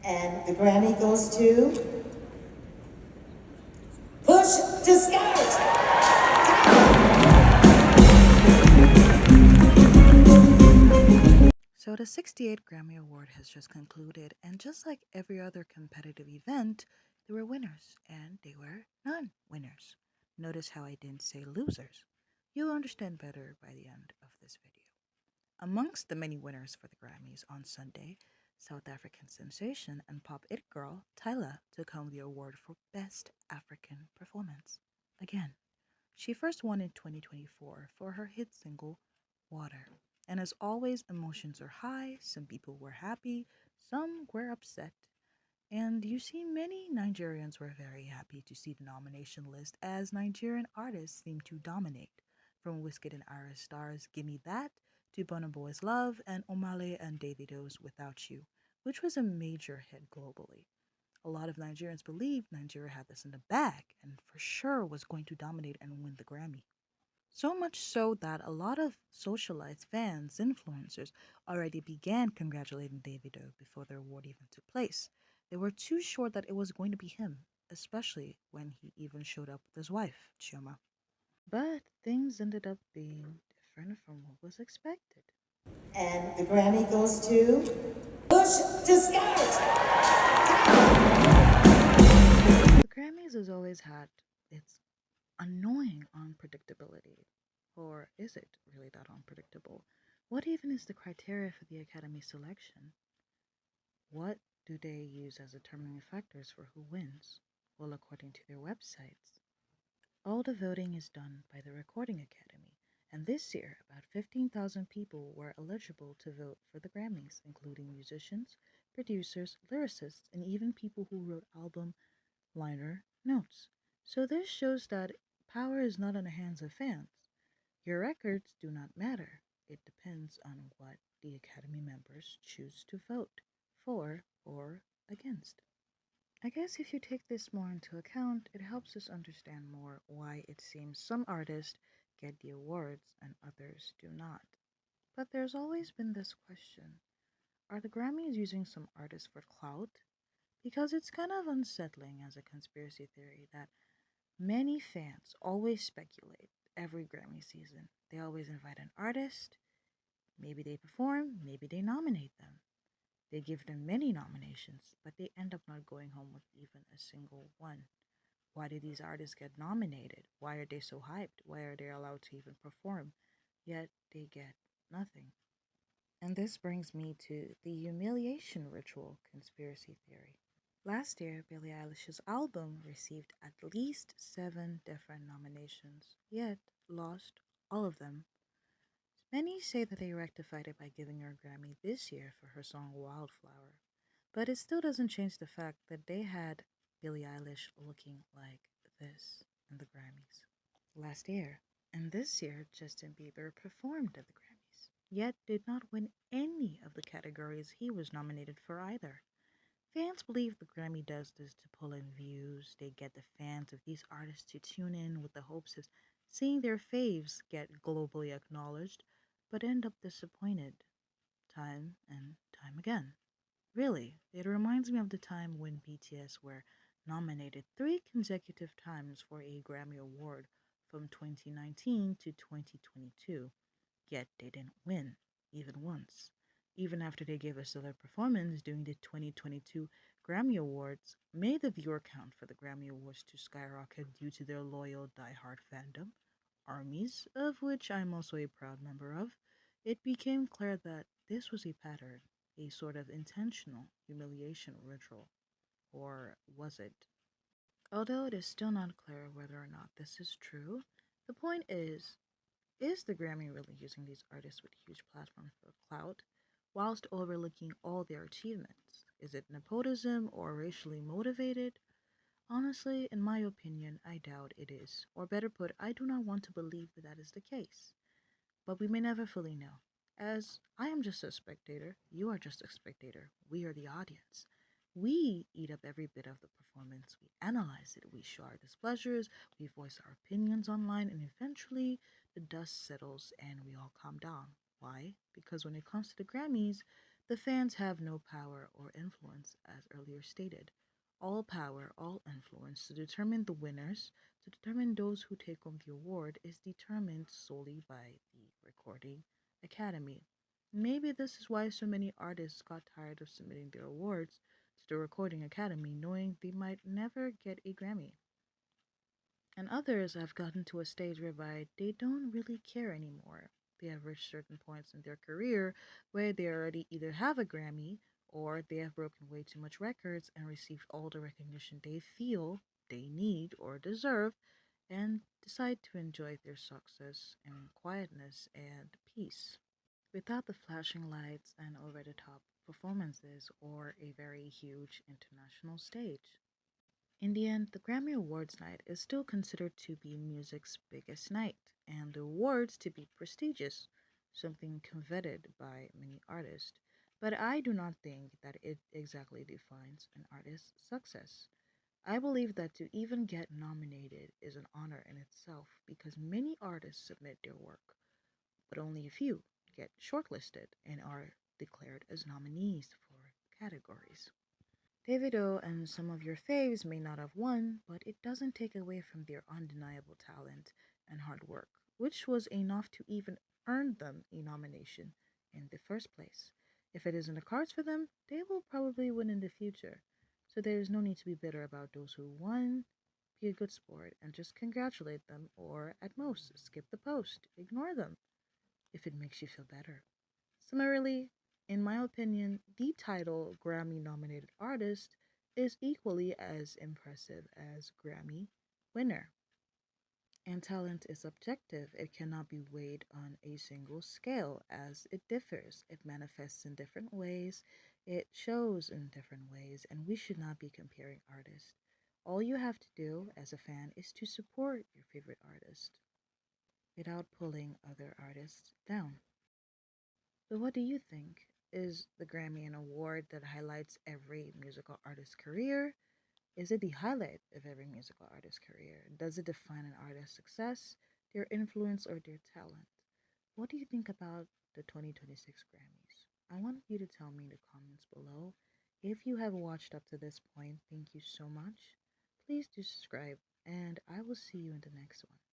And the Grammy goes to Push to Start. So the 68th Grammy Award has just concluded, and just like every other competitive event, there were winners and there were non-winners. Notice how I didn't say losers. You'll understand better by the end of this video. Amongst the many winners for the Grammys on Sunday, South African sensation and pop it girl Tyla took home the award for Best African Performance. Again, she first won in 2024 for her hit single Water. And as always, emotions are high. Some people were happy, some were upset. And you see, many Nigerians were very happy to see the nomination list as Nigerian artists seem to dominate. From Wizkid and Ira Star's Gimme That to Burna Boy's Love and Omale and Davido's Without You, which was a major hit globally. A lot of Nigerians believed Nigeria had this in the bag and for sure was going to dominate and win the Grammy. So much so that a lot of socialized fans, influencers, already began congratulating Davido before the award even took place. They were too sure that it was going to be him, especially when he even showed up with his wife, Chioma. But things ended up being different from what was expected. And the Grammy goes to Push to Start. The Grammys has always had its annoying unpredictability. Or is it really that unpredictable? What even is the criteria for the Academy selection? What do they use as determining factors for who wins? Well, according to their websites, all the voting is done by the Recording Academy, and this year about 15,000 people were eligible to vote for the Grammys, including musicians, producers, lyricists, and even people who wrote album liner notes. So this shows that power is not in the hands of fans. Your records do not matter. It depends on what the Academy members choose to vote for or against. I guess if you take this more into account, it helps us understand more why it seems some artists get the awards and others do not. But there's always been this question: are the Grammys using some artists for clout? Because it's kind of unsettling as a conspiracy theory that many fans always speculate every Grammy season. They always invite an artist, maybe they perform, maybe they nominate them. They give them many nominations, but they end up not going home with even a single one. Why do these artists get nominated? Why are they so hyped? Why are they allowed to even perform? Yet they get nothing. And this brings me to the humiliation ritual conspiracy theory. Last year, Billie Eilish's album received at least 7 different nominations, yet lost all of them. Many say that they rectified it by giving her a Grammy this year for her song Wildflower, but it still doesn't change the fact that they had Billie Eilish looking like this in the Grammys last year. And this year, Justin Bieber performed at the Grammys, yet did not win any of the categories he was nominated for either. Fans believe the Grammy does this to pull in views. They get the fans of these artists to tune in with the hopes of seeing their faves get globally acknowledged, but end up disappointed time and time again. Really, it reminds me of the time when BTS were nominated 3 consecutive times for a Grammy Award from 2019 to 2022, yet they didn't win, even once. Even after they gave a stellar performance during the 2022 Grammy Awards, made the viewer count for the Grammy Awards to skyrocket due to their loyal die-hard fandom, armies, of which I'm also a proud member of, it became clear that this was a pattern, a sort of intentional humiliation ritual. Or was it? Although it is still not clear whether or not this is true, the point is the Grammy really using these artists with huge platforms for clout, whilst overlooking all their achievements? Is it nepotism or racially motivated? Honestly, in my opinion, I doubt it is. Or better put, I do not want to believe that that is the case. But we may never fully know. As I am just a spectator, you are just a spectator, we are the audience. We eat up every bit of the performance, we analyze it, we show our displeasures, we voice our opinions online, and eventually the dust settles and we all calm down. Why? Because when it comes to the Grammys, The fans have no power or influence, as earlier stated. All power, all influence to determine the winners, to determine those who take home the award, is determined solely by the Recording Academy. Maybe this is why so many artists got tired of submitting their awards to the Recording Academy, knowing they might never get a Grammy. And others have gotten to a stage whereby they don't really care anymore. They have reached certain points in their career where they already either have a Grammy or they have broken way too much records and received all the recognition they feel they need or deserve, and decide to enjoy their success in quietness and peace, without the flashing lights and over the top performances or a very huge international stage. In the end, the Grammy Awards night is still considered to be music's biggest night, and the awards to be prestigious, something coveted by many artists. But I do not think that it exactly defines an artist's success. I believe that to even get nominated is an honor in itself because many artists submit their work, but only a few get shortlisted and are declared as nominees for categories. Davido and some of your faves may not have won, but it doesn't take away from their undeniable talent and hard work, which was enough to even earn them a nomination in the first place. If it is in the cards for them, they will probably win in the future. So there is no need to be bitter about those who won. Be a good sport and just congratulate them, or at most, skip the post, ignore them, if it makes you feel better. Similarly, in my opinion, the title Grammy nominated artist is equally as impressive as Grammy winner. And talent is objective. It cannot be weighed on a single scale as it differs. It manifests in different ways, it shows in different ways, and we should not be comparing artists. All you have to do as a fan is to support your favorite artist without pulling other artists down. So, what do you think? Is the Grammy an award that highlights every musical artist's career? Is it the highlight of every musical artist's career? Does it define an artist's success, their influence, or their talent? What do you think about the 2026 Grammys? I want you to tell me in the comments below. If you have watched up to this point, thank you so much. Please do subscribe, and I will see you in the next one.